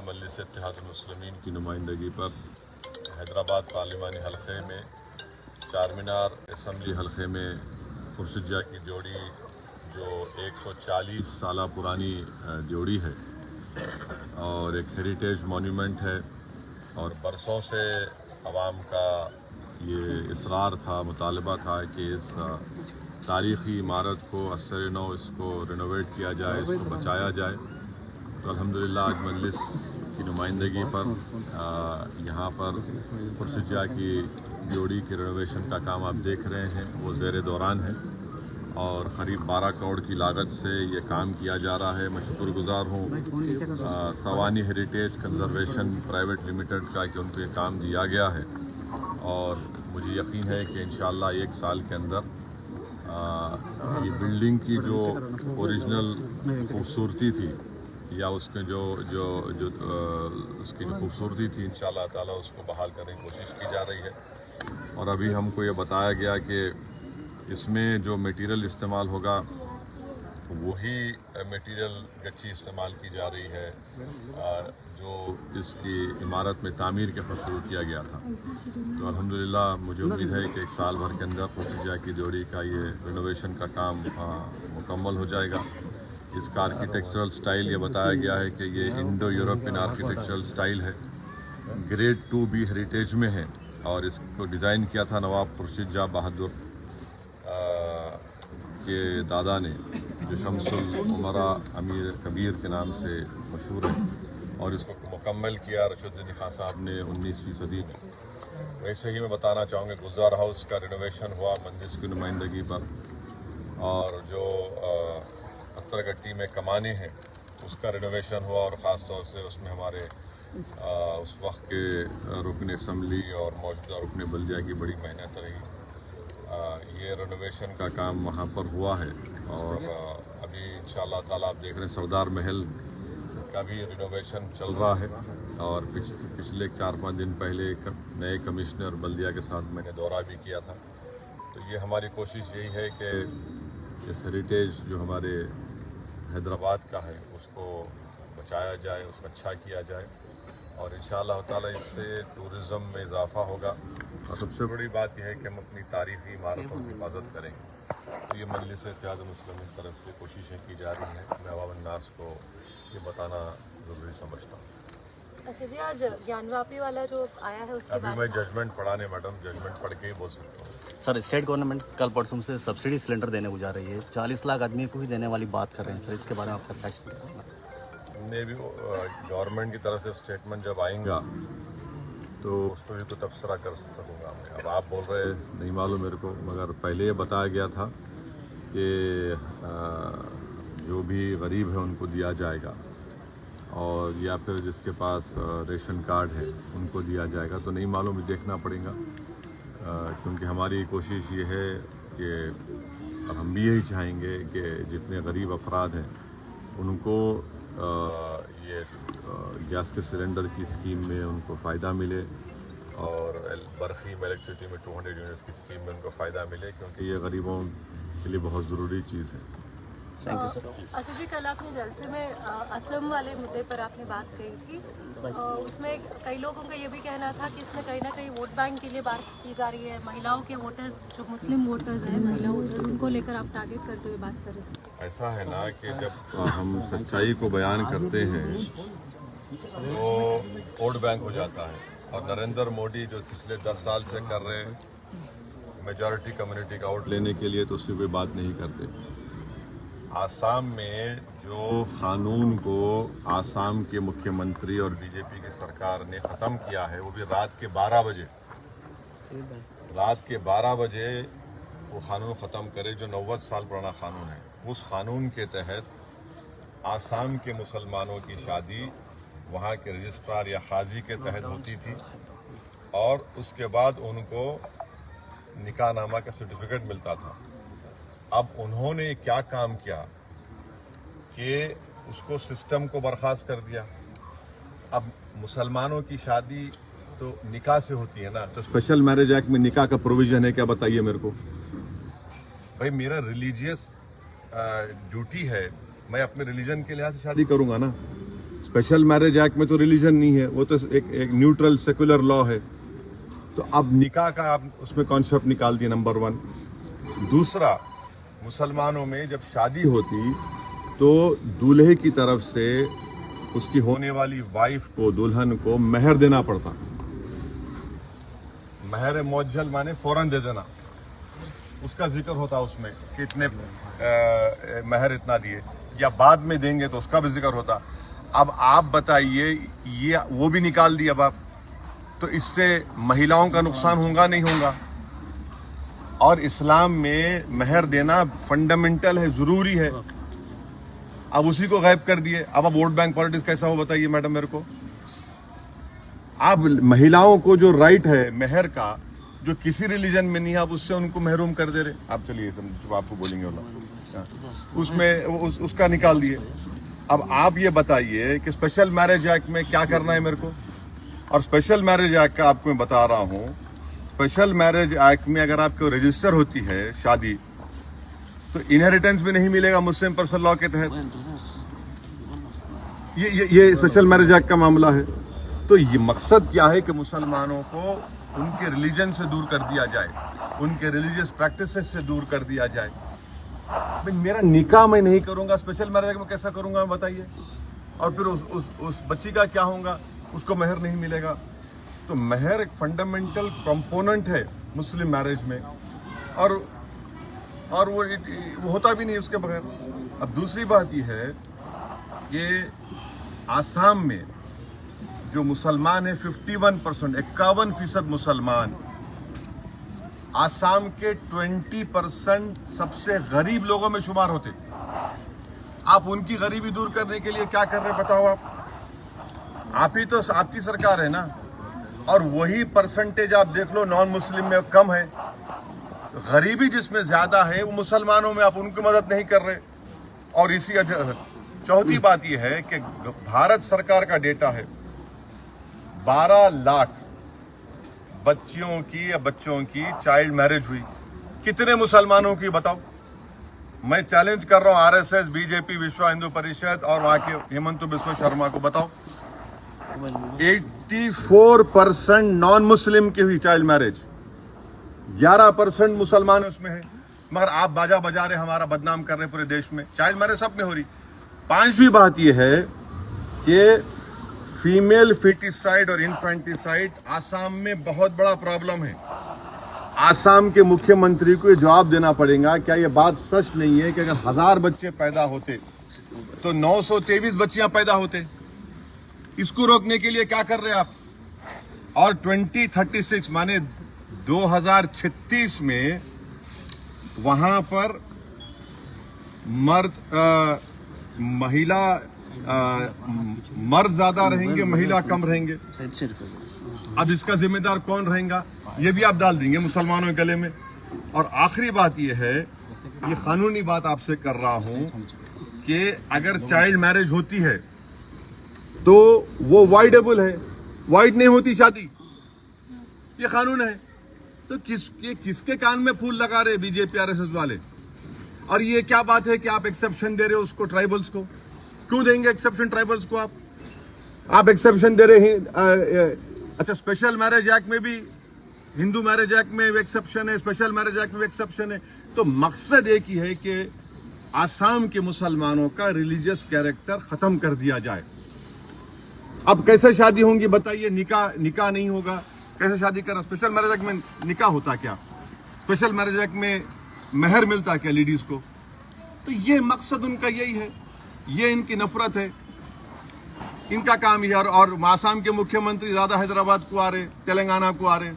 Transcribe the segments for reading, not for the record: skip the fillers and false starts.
मजलिस इत्तेहादुल मुस्लिमीन की नुमाइंदगी पर हैदराबाद पार्लिमानी हलक़े में चारमीनार असम्बली हलक़े में खुर्शीद की जोड़ी जो 140 साल पुरानी जोड़ी है और एक हेरिटेज मॉन्यूमेंट है और बरसों से अवाम का ये इसरार था, मुतालबा था कि इस तारीख़ी इमारत को असर नौ इसको रिनोवेट किया जाए, इसको बचाया जाए। तो अल्हम्दुलिल्लाह आज मजलिस की नुमाइंदगी पर यहाँ पर खुर्शीद की जोड़ी के रिनोवेशन का काम आप देख रहे हैं, वो ज़ेर दौरान है और क़रीब 12 करोड़ की लागत से ये काम किया जा रहा है। मैं शुक्रगुज़ार हूँ सवानी हेरिटेज कंजर्वेशन प्राइवेट लिमिटेड का कि उनको ये काम दिया गया है और मुझे यकीन है कि इंशाअल्लाह 1 साल के अंदर ये बिल्डिंग की जो ओरिजिनल खूबसूरती थी या उसके जो जो जो उसकी जो खूबसूरती थी इंशाअल्लाह ताला उसको बहाल करने की कोशिश की जा रही है। और अभी हमको ये बताया गया कि इसमें जो मटेरियल इस्तेमाल होगा वही मटेरियल गच्ची इस्तेमाल की जा रही है जो इसकी इमारत में तामीर के वक्त शुरू किया गया था। तो अल्हम्दुलिल्लाह मुझे उम्मीद है कि 1 साल भर के अंदर खुर्शीद की जोड़ी का ये रिनोवेशन का काम मुकम्मल हो जाएगा। इसका आर्किटेक्चरल स्टाइल ये बताया गया है कि ये इंडो यूरोपियन आर्किटेक्चरल स्टाइल है, ग्रेड 2B हेरिटेज में है और इसको डिज़ाइन किया था नवाब खुर्शीद बहादुर के दादा ने, जो शमसुल उमरा अमीर कबीर के नाम से मशहूर है और इसको मुकम्मल किया रशीदुद्दीन खान साहब ने 19वीं सदी में। वैसे ही मैं बताना चाहूँगा गुलजार हाउस का रिनोवेशन हुआ मजलिस की नुमाइंदगी पर और जो पत्थरगट्टी में कमानी है उसका रिनोवेशन हुआ और ख़ास तौर से उसमें हमारे उस वक्त के रुकन असम्बली और मौजूदा रुकन बल्दिया की बड़ी मेहनत रही। ये रिनोवेशन का काम वहाँ पर हुआ है और अभी इंशाअल्लाह ताला आप देख रहे हैं सरदार महल का भी रिनोवेशन चल रहा है और पिछले 4-5 दिन पहले नए कमिश्नर बल्दिया के साथ मैंने दौरा भी किया था। तो ये हमारी कोशिश यही है कि इस हेरिटेज जो हमारे हैदराबाद का है उसको बचाया जाए, उसको अच्छा किया जाए और इंशाअल्लाह ताला इससे टूरिज़म में इजाफ़ा होगा। और सबसे बड़ी बात यह है कि हम अपनी तारीख़ी इमारतों की हिफाजत करेंगे। तो ये मजलिस इत्तेहादुल मुस्लिमीन की तरफ से कोशिशें की जा रही हैं। मैं अवाम अन्नास को ये बताना ज़रूरी समझता हूँ। अच्छा जी, आज ज्ञानवापी वाला जो आया है उसके अभी मैं जजमेंट पढ़ा नहीं मैडम, जजमेंट पढ़ के ही बोल सकता हूँ। सर, स्टेट गवर्नमेंट कल परसों से सब्सिडी सिलेंडर देने को जा रही है, 40 लाख आदमी को ही देने वाली बात कर रहे हैं सर, इसके बारे में आपका रिएक्शन? मैं भी गवर्नमेंट की तरफ से स्टेटमेंट जब आएगा तो उस पर भी तो तबसरा कर सकूँगा मैं। अब आप बोल रहे नहीं मालूम मेरे को, मगर पहले ये बताया गया था कि जो भी गरीब है उनको दिया जाएगा और या फिर जिसके पास रेशन कार्ड है उनको दिया जाएगा। तो नहीं मालूम, देखना पड़ेगा क्योंकि हमारी कोशिश ये है कि हम भी यही चाहेंगे कि जितने गरीब अफराद हैं उनको ये गैस के सिलेंडर की स्कीम में उनको फ़ायदा मिले और बरखी में इलेक्ट्रिसिटी में 200 यूनिट्स की स्कीम में उनको फ़ायदा मिले क्योंकि ये गरीबों के लिए बहुत ज़रूरी चीज़ है। Thank you sir. अच्छा जी, कल आपने जलसे में असम वाले मुद्दे पर आपने बात कही थी, उसमें कई लोगों का ये भी कहना था कि इसमें कहीं ना कहीं वोट बैंक के लिए बात की जा रही है, महिलाओं के वोटर्स जो मुस्लिम वोटर्स हैं, महिला वोटर्स, उनको लेकर आप टारगेट करते हुए बात कर रहे थे। ऐसा है ना कि जब हम सच्चाई को बयान करते हैं तो वोट बैंक हो जाता है और नरेंद्र मोदी जो पिछले 10 साल से कर रहे हैं मेजॉरिटी कम्युनिटी का वोट लेने के लिए, तो उसकी कोई बात नहीं करते। आसाम में जो कानून को आसाम के मुख्यमंत्री और बीजेपी की सरकार ने ख़त्म किया है वो भी रात के 12 बजे वो कानून ख़त्म करे जो 90 साल पुराना कानून है। उस कानून के तहत आसाम के मुसलमानों की शादी वहाँ के रजिस्ट्रार या काजी के तहत होती थी और उसके बाद उनको निकाहनामा का सर्टिफिकेट मिलता था। अब उन्होंने क्या काम किया कि उसको सिस्टम को बर्खास्त कर दिया। अब मुसलमानों की शादी तो निकाह से होती है ना, तो स्पेशल मैरिज एक्ट में निकाह का प्रोविजन है क्या, बताइए मेरे को। भाई मेरा रिलीजियस ड्यूटी है, मैं अपने रिलीजन के लिहाज से शादी करूंगा ना। स्पेशल मैरिज एक्ट में तो रिलीजन नहीं है, वो तो एक न्यूट्रल सेकुलर लॉ है। तो अब निकाह का आप उसमें कॉन्सेप्ट निकाल दिए, नंबर 1। दूसरा, मुसलमानों में जब शादी होती तो दूल्हे की तरफ से उसकी होने वाली वाइफ को, दुल्हन को महर देना पड़ता। महर मुअज्जल माने फौरन दे देना, उसका जिक्र होता उसमें कि इतने महर इतना दिए, या बाद में देंगे तो उसका भी जिक्र होता। अब आप बताइए, ये वो भी निकाल दिया अब आप, तो इससे महिलाओं का नुकसान होगा नहीं होगा? और इस्लाम में महर देना फंडामेंटल है, जरूरी है। अब उसी को गायब कर दिए। अब वोट बैंक पॉलिटिक्स कैसा हो बताइए मैडम मेरे को। आप महिलाओं को जो राइट है महर का, जो किसी रिलीजन में नहीं है, आप उससे उनको महरूम कर दे रहे। आप चलिए समझ, आपको बोलेंगे वाला उसमें उसका निकाल दिए। अब आप ये बताइए कि स्पेशल मैरिज एक्ट में क्या करना है मेरे को। और स्पेशल मैरिज एक्ट का आपको मैं बता रहा हूं, स्पेशल मैरिज एक्ट में अगर आपको रजिस्टर होती है शादी, तो इनहेरिटेंस भी नहीं मिलेगा मुस्लिम पर्सनल लॉ के तहत। ये स्पेशल मैरिज एक्ट का मामला है। तो ये मकसद क्या है कि मुसलमानों को उनके रिलीजन से दूर कर दिया जाए, उनके रिलीजियस प्रैक्टिसेस से दूर कर दिया जाए। भाई मेरा निकाह मैं नहीं करूंगा, स्पेशल मैरिज में कैसा करूंगा बताइए? और फिर उस बच्ची का क्या होगा, उसको महर नहीं मिलेगा। तो महर एक फंडामेंटल कंपोनेंट है मुस्लिम मैरिज में, और वो होता भी नहीं उसके बगैर। अब दूसरी बात यह है कि आसाम में जो मुसलमान है 51%, 51% मुसलमान, आसाम के 20% सबसे गरीब लोगों में शुमार होते। आप उनकी गरीबी दूर करने के लिए क्या कर रहे बताओ? आप ही तो, आपकी सरकार है ना। और वही परसेंटेज आप देख लो नॉन मुस्लिम में कम है। गरीबी जिसमें ज्यादा है वो मुसलमानों में, आप उनकी मदद नहीं कर रहे। और इसी चौथी बात यह है कि भारत सरकार का डेटा है 12 लाख बच्चियों की या बच्चों की चाइल्ड मैरिज हुई। कितने मुसलमानों की बताओ? मैं चैलेंज कर रहा हूं आरएसएस, बीजेपी, विश्व हिंदू परिषद और वहां के हेमंत बिस्वा शर्मा को, बताओ 84% नॉन मुस्लिम की हुई चाइल्ड मैरिज, 11% मुसलमान उसमें है। मगर आप बाजा बजा रहे, हमारा बदनाम कर रहे पूरे देश में। चाइल्ड मैरिज सब में हो रही। पांचवी बात यह है कि फीमेल फिटिसाइड और इन्फेंटिसाइड आसाम में बहुत बड़ा प्रॉब्लम है। आसाम के मुख्यमंत्री को जवाब देना पड़ेगा, क्या यह बात सच नहीं है कि अगर 1000 बच्चे पैदा होते तो 923 बच्चियां पैदा होते? इसको रोकने के लिए क्या कर रहे हैं आप? और 2036 माने 2036 में वहां पर मर्द ज्यादा रहेंगे, महिला कम रहेंगे। अब इसका जिम्मेदार कौन रहेगा, ये भी आप डाल देंगे मुसलमानों के गले में। और आखिरी बात ये है, ये कानूनी बात आपसे कर रहा हूं कि अगर चाइल्ड मैरिज होती है तो वो वाइडेबल है, वाइड नहीं होती शादी, ये कानून है। तो किसके कान में फूल लगा रहे बीजेपी आरएसएस वाले? और ये क्या बात है कि आप एक्सेप्शन दे रहे हो उसको, ट्राइबल्स को? क्यों देंगे एक्सेप्शन ट्राइबल्स को? आप एक्सेप्शन दे रहे हैं। अच्छा, स्पेशल मैरिज एक्ट में भी, हिंदू मैरिज एक्ट में एक्सेप्शन है, स्पेशल मैरिज एक्ट में एक्सेप्शन है। तो मकसद एक ही है कि आसाम के मुसलमानों का रिलीजियस कैरेक्टर खत्म कर दिया जाए। अब कैसे शादी होंगी बताइए? निकाह नहीं होगा, कैसे शादी करना? स्पेशल मैरिज एक्ट में निकाह होता क्या? स्पेशल मैरिज एक्ट में महर मिलता क्या लेडीज को? तो ये मकसद उनका यही है, ये इनकी नफरत है, इनका काम ही है। और आसाम के मुख्यमंत्री ज्यादा हैदराबाद को आ रहे, तेलंगाना को आ रहे।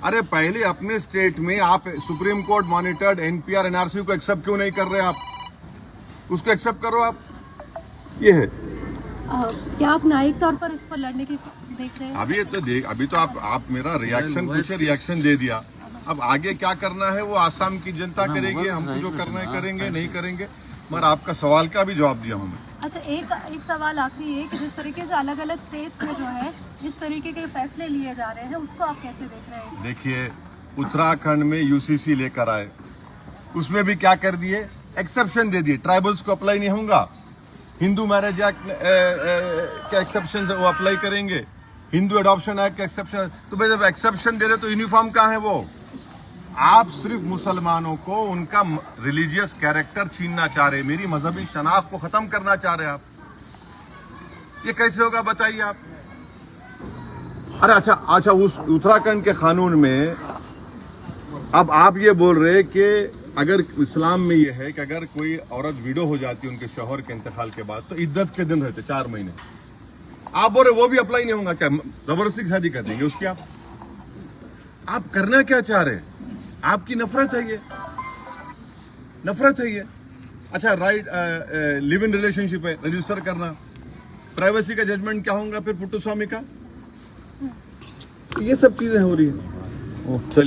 अरे पहले अपने स्टेट में आप supreme court monitored NPR NRC को एक्सेप्ट क्यों नहीं कर रहे? आप उसको एक्सेप्ट करो। आप ये है। क्या आप न्यायिक तौर पर इस पर लड़ने की देख रहे हैं? अभी तो आप मेरा रिएक्शन पूछे, रिएक्शन दे दिया। अब आगे क्या करना है वो आसाम की जनता करेगी। हमको जो करना है करेंगे, नहीं करेंगे। मगर आपका सवाल का भी जवाब दिया हूँ मैं। अच्छा, एक सवाल आखिरी है कि जिस तरीके से अलग अलग स्टेट्स में जो है इस तरीके के फैसले लिए जा रहे हैं, उसको आप कैसे देख रहे हैं? देखिए, उत्तराखंड में यूसीसी लेकर आए, उसमें भी क्या कर दिए? एक्सेप्शन दे दिए, ट्राइबल्स को अप्लाई नहीं होगा। हिंदू मैरिज एक्ट के एक्सेप्शन वो अप्लाई करेंगे, हिंदू एडॉप्शन एक्ट के एक्सेप्शन। तो भाई जब एक्सेप्शन दे रहे तो यूनिफॉर्म कहाँ है? वो आप सिर्फ मुसलमानों को उनका रिलीजियस कैरेक्टर छीनना चाह रहे, मेरी मजहबी शनाख्त को खत्म करना चाह रहे आप। ये कैसे होगा बताइए आप? अरे अच्छा, उस उत्तराखंड के कानून में अब आप ये बोल रहे कि अगर इस्लाम में ये है कि अगर कोई औरत विडो हो जाती है उनके शौहर के इंतकाल के बाद तो इद्दत के दिन रहते 4 महीने, आप बोल रहे वो भी अप्लाई नहीं होगा क्या? जबरदस्ती शादी कर देंगे उसकी? आप करना क्या चाह रहे? आपकी नफरत है ये, नफरत है ये। अच्छा, राइट लिव इन रिलेशनशिप है, रजिस्टर करना, प्राइवेसी का जजमेंट क्या होगा फिर पुट्टू स्वामी का? ये सब चीजें हो रही है। चलिए।